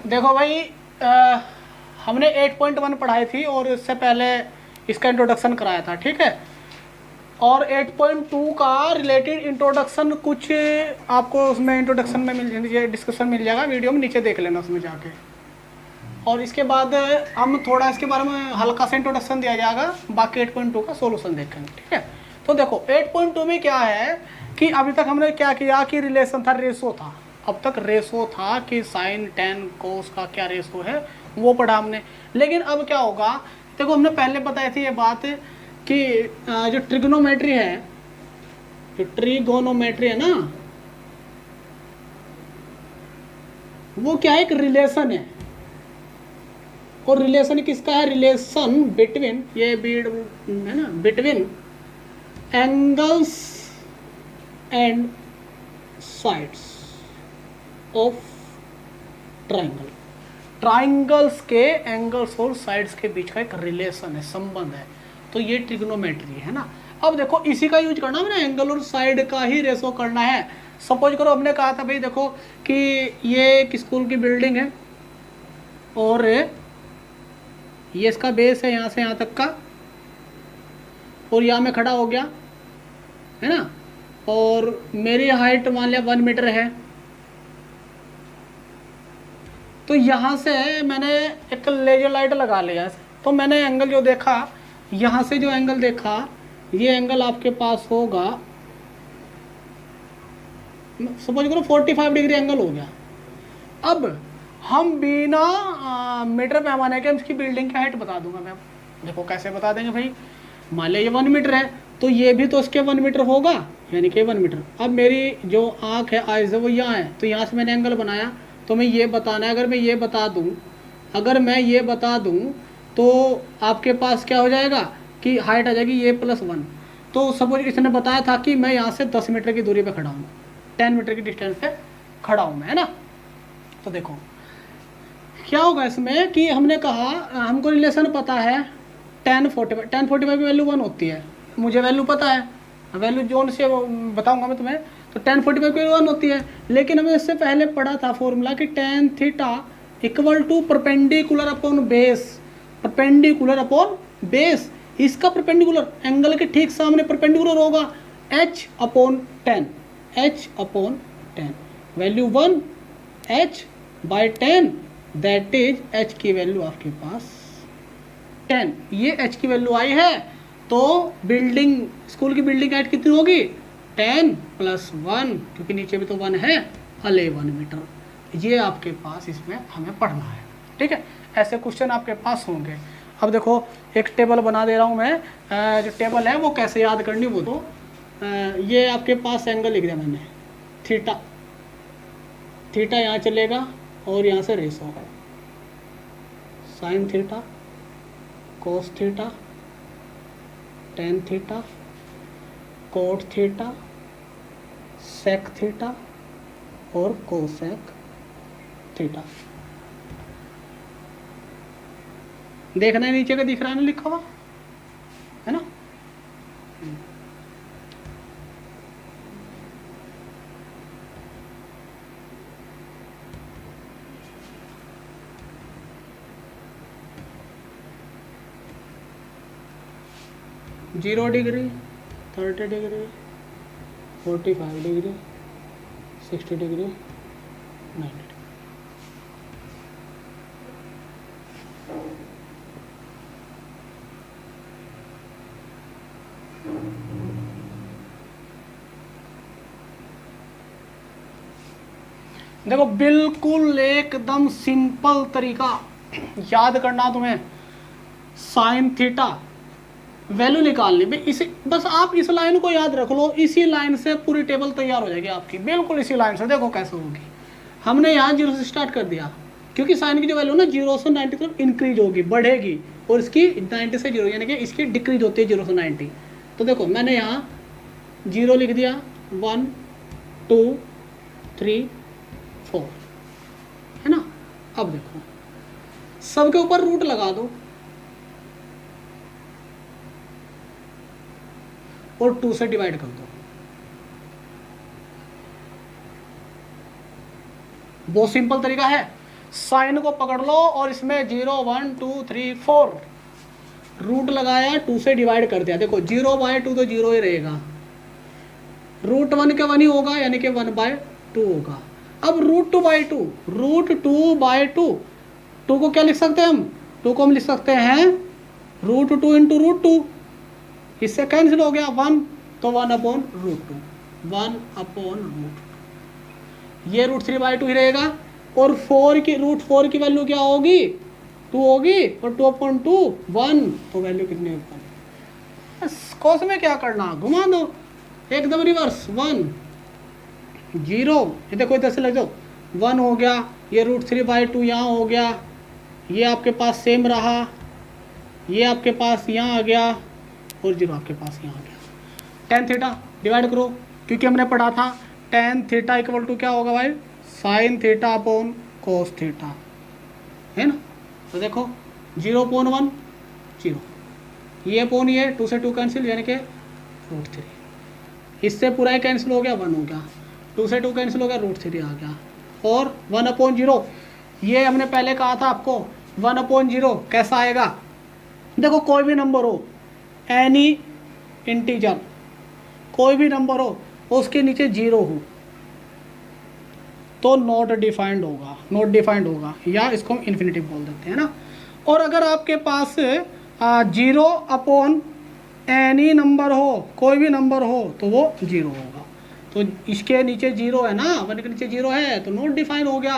देखो भाई, हमने 8.1 पढ़ाई थी और इससे पहले इसका इंट्रोडक्शन कराया था, ठीक है। और 8.2 का रिलेटेड इंट्रोडक्शन कुछ आपको उसमें इंट्रोडक्शन में डिस्कशन मिल जाएगा, वीडियो में नीचे देख लेना उसमें जाके। और इसके बाद हम थोड़ा इसके बारे में हल्का सा इंट्रोडक्शन दिया जाएगा, बाकी 8.2 का सोल्यूशन देखेंगे, ठीक है। तो देखो 8.2 में क्या है कि अभी तक हमने क्या किया कि रिलेशन था, रेशो था। अब तक रेशो था कि साइन टेन कोस का क्या रेशो है वो पढ़ा हमने। लेकिन अब क्या होगा, देखो हमने पहले बताई थी ये बात कि जो ट्रिग्नोमेट्री है, जो ट्रिगोनोमेट्री है ना, वो क्या है, एक रिलेशन है। और रिलेशन किसका है, रिलेशन बिटवीन, ये बीड है ना, between angles and sides of triangle. Triangles के एंगल्स और साइड्स के बीच का एक रिलेशन है, संबंध है। तो ये ट्रिग्नोमेट्री है ना। अब देखो इसी का यूज करना है ना, एंगल और साइड का ही रेशो करना है। सपोज करो हमने कहा था भाई देखो कि ये एक स्कूल की बिल्डिंग है और ये इसका बेस है यहाँ से यहाँ तक का, और यहाँ में खड़ा हो गया है ना, और मेरी हाइट मान लिया 1 मीटर है। तो यहाँ से मैंने एक लेजर लाइट लगा लिया, तो मैंने एंगल जो देखा, यहाँ से जो एंगल देखा, ये एंगल आपके पास होगा, सपोज करो 45 डिग्री एंगल हो गया। अब हम बिना मीटर पैमाने के इसकी बिल्डिंग की हाइट बता दूंगा मैं। देखो कैसे बता देंगे भाई, मान लिया ये 1 मीटर है तो ये भी तो इसके 1 मीटर होगा, यानी कि 1 मीटर। अब मेरी जो आँख है, आइज है, वो यहाँ है, तो यहाँ से मैंने एंगल बनाया, तो मैं ये बताना है, अगर मैं ये बता दूँ, तो आपके पास क्या हो जाएगा कि हाइट आ जाएगी ये +1। तो सपोज इसने बताया था कि मैं यहाँ से 10 मीटर की दूरी पे खड़ा हूँ, 10 मीटर की डिस्टेंस पे खड़ा हूँ मैं, है ना। तो देखो क्या होगा इसमें कि हमने कहा हमको रिलेशन पता है, tan 45 की वैल्यू 1 होती है, मुझे वैल्यू पता है, वैल्यू जोन से बताऊंगा मैं तुम्हें। तो tan 45 की 1 होती है, लेकिन हमें इससे पहले पढ़ा था फॉर्मूला कि tan theta equal to perpendicular upon base, perpendicular upon base. इसका परपेंडिकुलर एंगल के ठीक सामने परपेंडिकुलर होगा h/10, h/10, value 1 h/10, that is h की वैल्यू आपके पास 10। ये h की वैल्यू आई है, तो बिल्डिंग, स्कूल की बिल्डिंग हाइट कितनी होगी, 10 + 1, क्योंकि नीचे भी तो 1 है, 11 मीटर। ये आपके पास इसमें हमें पढ़ना है, ठीक है। ऐसे क्वेश्चन आपके पास होंगे। अब देखो एक टेबल बना दे रहा हूँ मैं, जो टेबल है वो कैसे याद करनी, वो तो ये आपके पास एंगल लिख दिया मैंने, थीटा यहाँ चलेगा और यहाँ से ratio, sine theta, cos theta, tan theta, cot theta, sec theta और कोसेक थीटा। देखना है नीचे का दिख रहा है ना लिखा हुआ, है ना। Zero degree, 30 degree, 45 degree, 60 degree, 90 degree. देखो बिल्कुल एकदम सिंपल तरीका याद करना तुम्हें, साइन थीटा वैल्यू निकालनी भाई, इसे बस आप इस लाइन को याद रख लो, इसी लाइन से पूरी टेबल तैयार हो जाएगी आपकी, बिल्कुल इसी लाइन से। देखो कैसे होगी, हमने यहाँ 0 से स्टार्ट कर दिया, क्योंकि साइन की जो वैल्यू ना 0 से 90 तक इंक्रीज होगी, बढ़ेगी, और इसकी 90 से 0 यानी कि इसकी डिक्रीज होती है 0 से 90। तो देखो मैंने यहाँ 0 लिख दिया, 1 2 3 4, है ना। अब देखो सबके ऊपर रूट लगा दो, और 2 से डिवाइड कर दो। बहुत सिंपल तरीका है। साइन को पकड़ लो और इसमें 0 1 2 3 4 रूट लगाया, 2 से डिवाइड कर दिया। देखो 0/2 तो 0 ही रहेगा, रूट 1 का 1 ही होगा, यानी कि 1/2 होगा। अब रूट 2 को क्या लिख सकते हैं हम? 2 को हम लिख सकते हैं √2 इंटू √2, इससे कैंसिल हो गया 1, तो 1/√2, 1/√2, ये √3/2 ही रहेगा। और √4 की वैल्यू क्या होगी? 2 होगी, और 2/2 1, तो वैल्यू कितनी होगी? कोस में क्या करना, घुमा दो एकदम रिवर्स, 1 0, ये देखो इधर से लग जाओ, 1 हो गया, ये √3/2 यहाँ हो गया, ये आपके पास सेम रहा, ये आपके पास यहाँ आ गया, और 0 आपके पास यहाँ आ गया। tan थीटा डिवाइड करो, क्योंकि हमने पढ़ा था tan थीटा इक्वल टू क्या होगा भाई? sin theta upon cos theta, है ना। तो देखो 0/1 0, ये अपॉन ये 2 से 2 कैंसिल, यानी कि √3, इससे पूरा ही कैंसिल हो गया, 1 हो गया, 2 से 2 कैंसिल हो गया, √3 आ गया, और 1/0। ये हमने पहले कहा था आपको 1/0 कैसा आएगा? देखो कोई भी नंबर हो, एनी इंटीजर, कोई भी नंबर हो, उसके नीचे 0 हो तो नॉट डिफाइंड होगा, या इसको हम इन्फिनिटी बोल देते हैं ना। और अगर आपके पास 0 एनी नंबर हो, कोई भी नंबर हो, तो वो 0 होगा। तो इसके नीचे 0 है ना, 1 के नीचे 0 है तो नॉट डिफाइंड हो गया,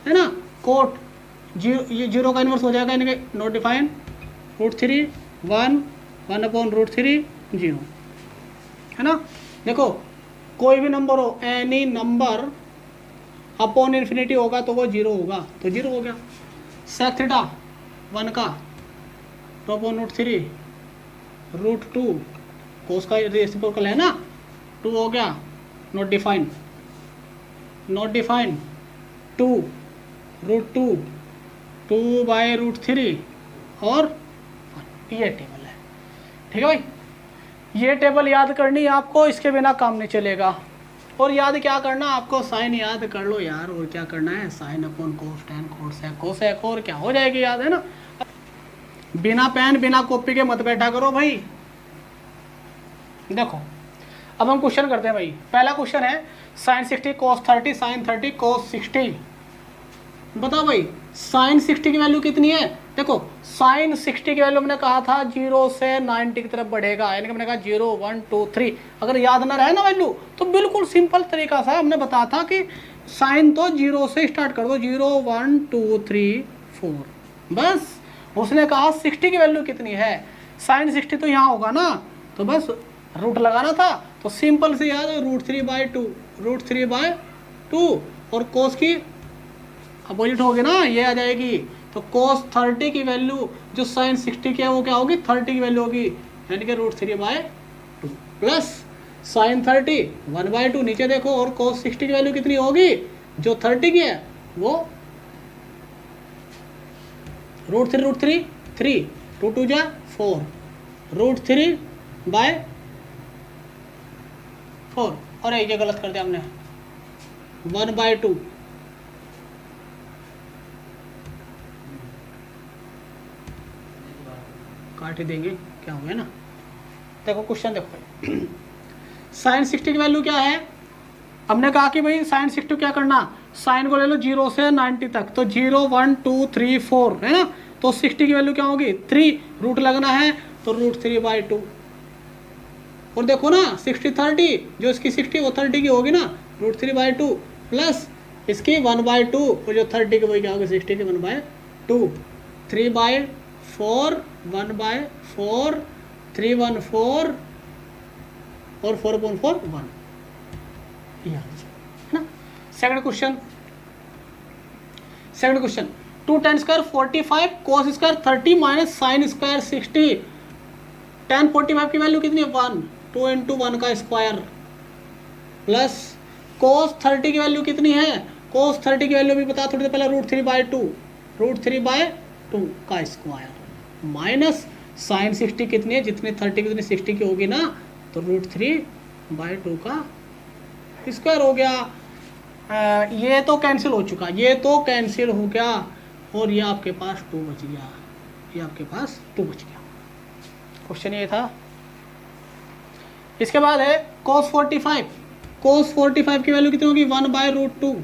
है ना। कोट ये 0 का इन्वर्स हो जाएगा, यानी कि नॉट डिफाइंड, √3 1 1/√3 0, है ना। देखो कोई भी नंबर हो, एनी नंबर अपॉन इन्फिनिटी होगा तो वो 0 होगा, तो 0 हो गया। sec थीटा 1 का 2/√3 √2, कोस का रेसिप्रोकल है ना, 2 हो गया, नॉट डिफाइंड 2 √2 2/√3 और 1, ये टेबल है। ठीक है भाई, ये टेबल याद करनी है आपको, इसके बिना काम नहीं चलेगा। और याद क्या करना आपको? साइन याद कर लो यार, और क्या करना है? साइन अपॉन कोस tan कोसेक, और क्या हो जाएगी याद, है ना। बिना पेन बिना कॉपी के मत बैठा करो भाई। देखो अब हम क्वेश्चन करते हैं भाई। पहला क्वेश्चन है sin 60 cos 30 sin 30 cos 60। बताओ भाई sin 60 की वैल्यू कितनी है? देखो sin 60 की वैल्यू हमने कहा था 0 से 90 की तरफ बढ़ेगा, यानी कि हमने कहा 0 1 2 3। अगर याद ना रहे ना वैल्यू, तो बिल्कुल सिंपल तरीका सा हमने बताया था कि साइन तो 0 से स्टार्ट कर दो, 0 1 2 3 4, बस। उसने कहा 60 की वैल्यू कितनी है, sin 60 तो यहाँ होगा ना, तो बस रूट लगाना था। तो सिंपल से याद है √3/2, और कोस की अपोजिट होगी ना, ये आ जाएगी। तो cos 30 की वैल्यू जो sin 60 की है वो क्या होगी? 30 की वैल्यू होगी, यानी कि √3/2 प्लस sin 30 1/2, नीचे देखो, और cos 60 की वैल्यू कितनी होगी? जो 30 की है वो √3 3 2 2 जा 4 √3/4, और ये गलत कर दिया हमने, 1/2 काट ही देंगे, क्या हो गया ना। देखो क्वेश्चन देखो भाई, sin 60 की वैल्यू क्या है? हमने कहा कि भाई sin 60 क्या करना, साइन को ले लो 0 से 90 तक, तो 0 1 2 3 4, है ना। तो 60 की वैल्यू क्या होगी? 3, रूट लगना है तो √3/2। और देखो ना 60 30, जो इसकी 60 वो 30 की होगी ना, √3/2 प्लस इसकी 1/2, और जो 30 की वही क्या होगी? 60 की 1/2, 3/4 1/4 3/4 और 4/4 1, है ना। Second question 2 tan square 45 cos square 30 minus sine square 60। tan 45 की वैल्यू कितनी है? 1, 2 इंटू 1 का स्क्वायर, प्लस cos 30 की वैल्यू कितनी है? cos 30 की वैल्यू भी बता थोड़ी देर पहले, √3/2 का स्क्वायर, माइनस साइन 60 कितनी है? जितनी 30 कितनी 60 की होगी ना, तो √3/2 का स्क्वायर हो गया। ये तो कैंसिल हो चुका, ये तो कैंसिल हो गया, और ये आपके पास 2 बच गया, ये आपके पास 2 बच गया। क्वेश्चन ये था। इसके बाद है cos 45। cos 45 की वैल्यू कितनी होगी? 1/√2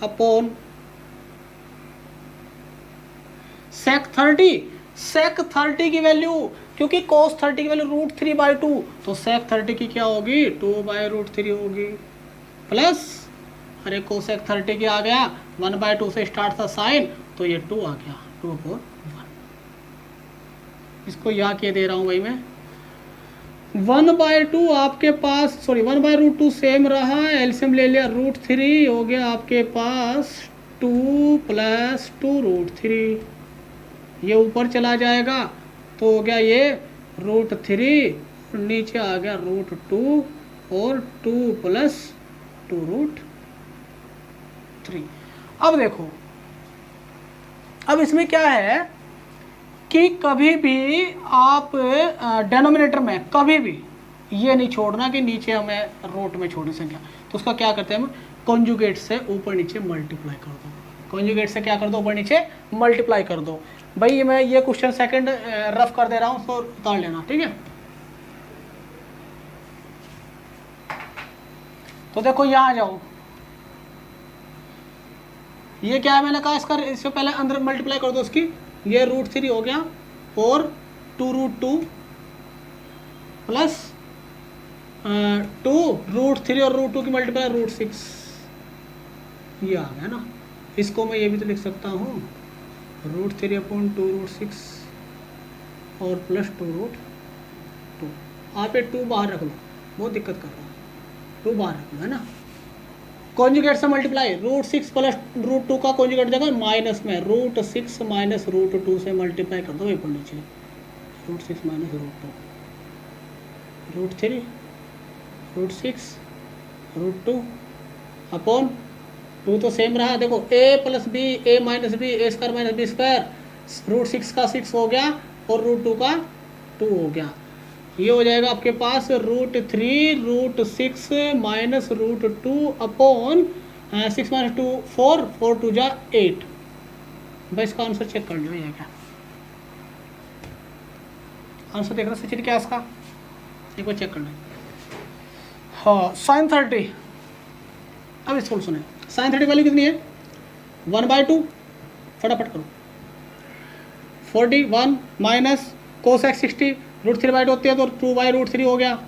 अपॉन sec 30। sec 30 की वैल्यू, क्योंकि cos 30 की वैल्यू √3/2, तो sec 30 की क्या होगी? 2/√3 होगी, प्लस अरे cosec 30 की आ गया 1/2 से स्टार्ट था साइन, तो ये 2 आ गया, 2/1। इसको यहाँ किए दे रहा हूँ भाई मैं। 1/2 आपके पास, सॉरी 1/√2 सेम रहा, एलसीएम ले लिया, √3 हो गया आपके पास 2 + 2√3, ये ऊपर चला जाएगा तो हो गया ये √3, नीचे आ गया √2 और 2 + 2√3। अब देखो, अब इसमें क्या है कि कभी भी आप डेनोमिनेटर में कभी भी ये नहीं छोड़ना कि नीचे हमें रूट में छोड़ी संख्या, तो उसका क्या करते हैं हम? कॉन्जुगेट से ऊपर नीचे मल्टीप्लाई कर दो। कॉन्जुगेट से क्या कर दो? ऊपर नीचे मल्टीप्लाई कर दो। भाई मैं ये क्वेश्चन सेकंड रफ कर दे रहा हूँ, उसको उतार लेना, ठीक है। तो देखो यहाँ जाओ, ये क्या है मैंने कहा, इसका इससे पहले अंदर मल्टीप्लाई कर दो उसकी, ये √3 हो गया और 2√2 प्लस 2 √3 और √2 की मल्टीप्लाई √6, ये आ गया ना। इसको मैं ये भी तो लिख सकता हूँ √3/2√6 और प्लस 2√2। आप ये 2 बाहर रख लो, बहुत दिक्कत कर रहा है, 2 बाहर रख लो, है ना। कॉन्जुगेट से मल्टीप्लाई, √6 प्लस √2 का कॉन्जुगेट देगा माइनस में, √6 माइनस √2 से मल्टीप्लाई कर दो ऊपर नीचे, √6 माइनस √2, √3 √6 √2 अपॉन 2 तो सेम रहा, देखो a + b a - b a² - b², √6 का 6 हो गया और √2 का 2 हो गया, ये हो जाएगा आपके पास √3 √6 माइनस √2 अपॉन 6 - 2 4 4 2 जा 8। भाई इसका आंसर चेक कर लो, ये क्या आंसर देख रहे हो सचिन, क्या इसका एक बार चेक कर लो। हाँ sin 30, अब इसको सुने, sin 30 वैल्यू कितनी है? 1/2, फटाफट करो, 41 माइनस cosec 60 √3/2 होती है तो 2/√3 हो गया,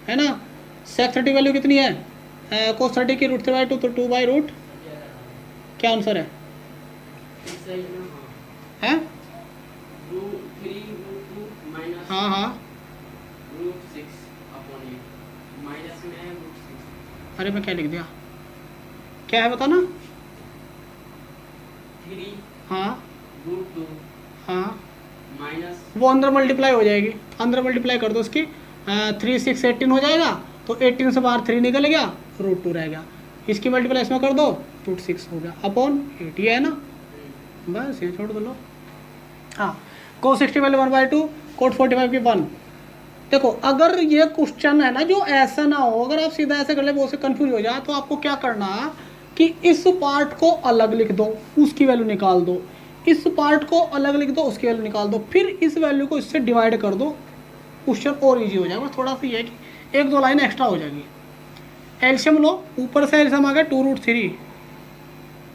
है ना। sec 30 वैल्यू कितनी है? cos 30 की √3/2 तो 2/√, क्या आंसर है? हैं? हाँ हाँ, अरे मैं क्या लिख दिया, क्या है बताना? 3 हाँ √2 हाँ, माइनस, वो अंदर मल्टीप्लाई हो जाएगी, अंदर मल्टीप्लाई कर दो उसकी, 3 6 18 हो जाएगा, तो 18 से बाहर 3 निकल गया, √2 रह गया, इसकी मल्टीप्लाई इसमें कर दो, √6 हो गया अपॉन 8, ये है ना, बस ये छोड़ दो लो। हाँ cos 60 वैल्यू 1/2, cot 45 की 1। देखो अगर ये क्वेश्चन है ना जो ऐसा ना हो, अगर आप सीधा ऐसे कर ले बहुत से कंफ्यूज हो जाए, तो आपको क्या करना कि इस पार्ट को अलग लिख दो, उसकी वैल्यू निकाल दो, इस पार्ट को अलग लिख दो, उसकी वैल्यू निकाल दो, फिर इस वैल्यू को इससे डिवाइड कर दो, क्वेश्चन और इजी हो जाएगा। थोड़ा सा ये है कि 1-2 लाइन एक्स्ट्रा हो जाएगी। एलसीएम लो, ऊपर से एलसीएम आ गया 2√3,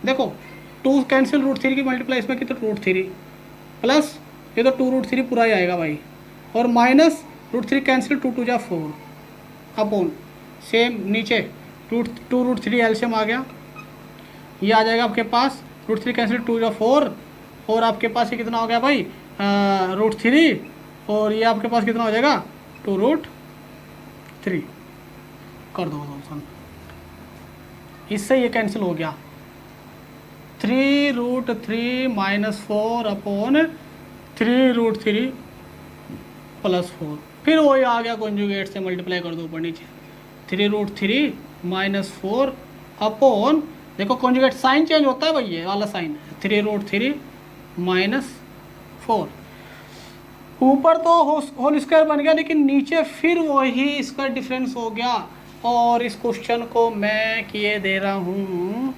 देखो 2 कैंसिल, √3 की मल्टीप्लाई इसमें कितना √3 प्लस ये तो 2√3 पूरा ही आएगा भाई, और माइनस √3 कैंसिल, 2 2 जा 4 अपॉन सेम नीचे 2√3 एलसीएम आ गया, ये आ जाएगा आपके पास √3 कैंसिल 2 जा 4, और आपके पास ये कितना हो गया भाई √3, और ये आपके पास कितना हो जाएगा 2√3, कर दो ऑप्शन, इससे ये कैंसिल हो गया, 3√3 माइनस 4 अपॉन 3√3 प्लस 4, फिर वही आ गया कॉन्जुगेट से मल्टीप्लाई कर दो ऊपर नीचे, 3√3 माइनस 4 अपॉन, देखो कॉन्जुगेट साइन चेंज होता है भाई, ये वाला साइन 3√3 माइनस 4, ऊपर तो होल स्क्वायर बन गया, लेकिन नीचे फिर वही इसका डिफरेंस हो गया। और इस क्वेश्चन को मैं किए दे रहा हूँ,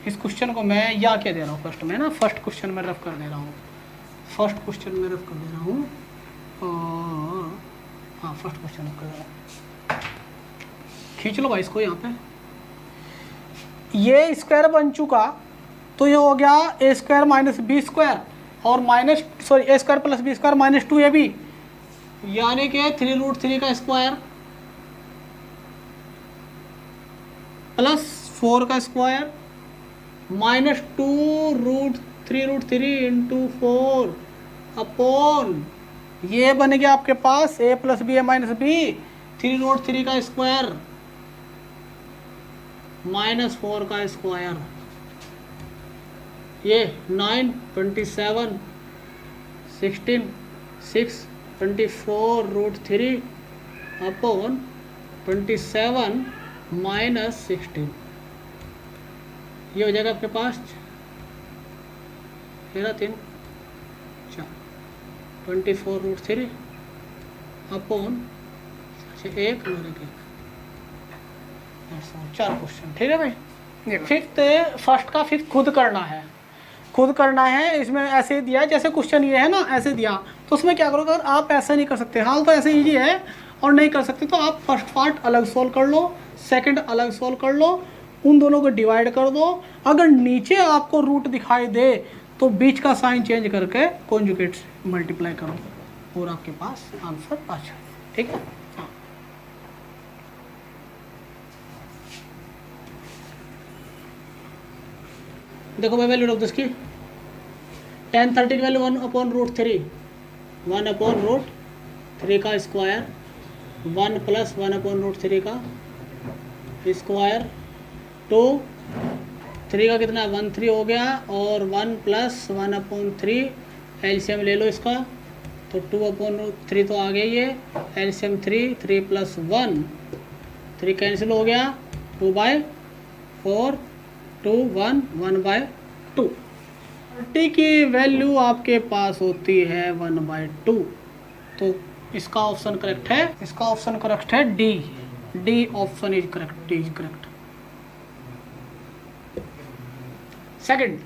इस क्वेश्चन को मैं या क्या दे रहा हूँ, फर्स्ट में ना, फर्स्ट क्वेश्चन में रफ कर दे रहा हूँ, फर्स्ट क्वेश्चन में रफ कर दे रहा हूँ, और हाँ फर्स्ट क्वेश्चन रफ कर दे रहा हूँ। खींच लो भाई इसको यहाँ पे। ये स्क्वायर बन चुका, तो ये हो गया A square minus B square और minus sorry A square plus B square minus 2ab, यानी कि 3√3 का स्क्वायर प्लस 4 का स्क्वायर माइनस 2√3√3 इंटू 4 अपॉन ये बन गया आपके पास a plus B A minus B 3√3 का स्क्वायर माइनस 4 का स्क्वायर। ये 9, 27, 16, 6, 24√3 अपॉन 27 माइनस 16, ये हो जाएगा आपके पास 3 24√3 अपॉन 1 4 क्वेश्चन। ठीक है भाई। फिफ्थ, फर्स्ट का फिफ्थ खुद करना है, खुद करना है। इसमें ऐसे दिया है जैसे क्वेश्चन ये है ना, ऐसे दिया, तो उसमें क्या करोगे, अगर आप ऐसा नहीं कर सकते, हाल तो ऐसे इजी है और नहीं कर सकते, तो आप फर्स्ट पार्ट अलग सोल्व कर लो, सेकंड अलग सोल्व कर लो, उन दोनों को डिवाइड कर दो। अगर नीचे आपको रूट दिखाई दे तो बीच का साइन चेंज करके कॉन्जुगेट मल्टीप्लाई करो और आपके पास आंसर आ जाए। ठीक है। हाँ, देखो मैं वैल्यू रख दो इसकी, tan 30 की वैल्यू 1/√3, 1/√3 का स्क्वायर, 1 प्लस 1/√3 का स्क्वायर, 2 3 का कितना 1 3 हो गया, और 1 प्लस 1/3 एलसीएम ले लो इसका, तो 2/3 तो आ गया, ये एलसीएम 3 प्लस 1 3 कैंसिल हो गया, 2/4 2 1 1/2। 30 की वैल्यू आपके पास होती है 1/2, तो इसका ऑप्शन करेक्ट है, इसका ऑप्शन करेक्ट है D, D option is correct, D is correct. Second,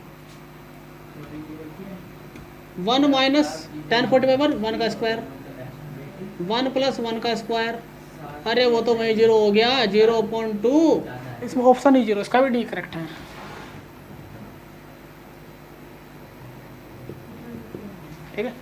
1 minus tan 40/1 1 का स्क्वायर, 1 प्लस 1 का स्क्वायर, अरे वो तो वही 0 हो गया, 0.2, इसमें ऑप्शन ही 0, इसका भी डी करेक्ट है। ठीक है।